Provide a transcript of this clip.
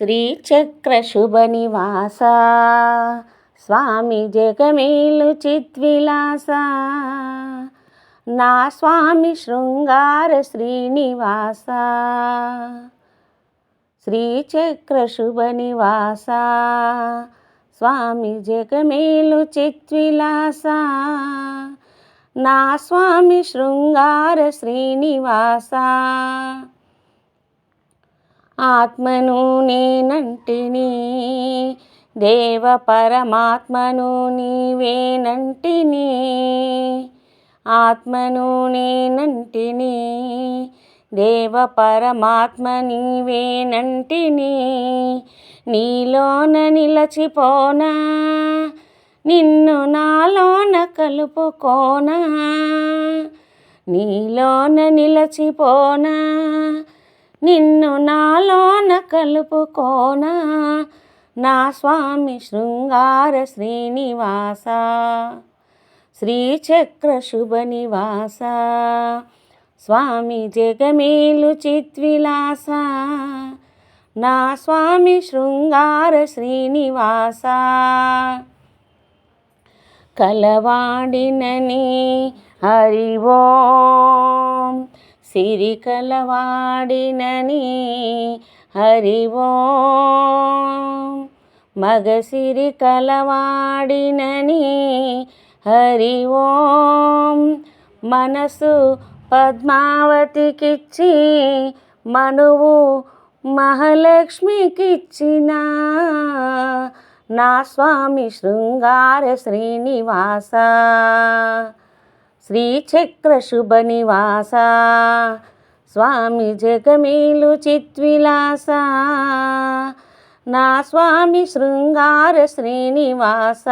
శ్రీచక్రశుభనివాస స్వామి జగమేలు చిద్విలాస నా స్వామి శృంగార శ్రీనివాస శ్రీచక్రశుభనివాస స్వామి జగమేలు చిద్విలాస నా స్వామి శృంగార శ్రీనివాస ఆత్మను నేనంటిని దేవ పరమాత్మను నీవేనంటిని ఆత్మను నేనంటిని దేవ పరమాత్మ నీవేనంటిని నీలోన నిలచిపోనా నిన్ను నాలోన కలుపుకోనా నీలోన నిలచిపోనా నిన్ను నాలోన కలుపుకోనా నా స్వామి శృంగార శ్రీనివాస శ్రీచక్ర శుభనివాస స్వామి జగమేలు చిద్విలాస నా స్వామి శృంగార శ్రీనివాస కలవాడినని హరి ఓం సిరి కలవాడినని హరి ఓం మగసిరి కలవాడినని హరి ఓం మనసు పద్మావతికిచ్చి మనువు మహాలక్ష్మికిచ్చిన నా స్వామి శృంగార శ్రీనివాస శ్రీచక్ర శుభనివాస స్వామి జగమేలు చిద్విలాస నా స్వామి శృంగార శ్రీనివాస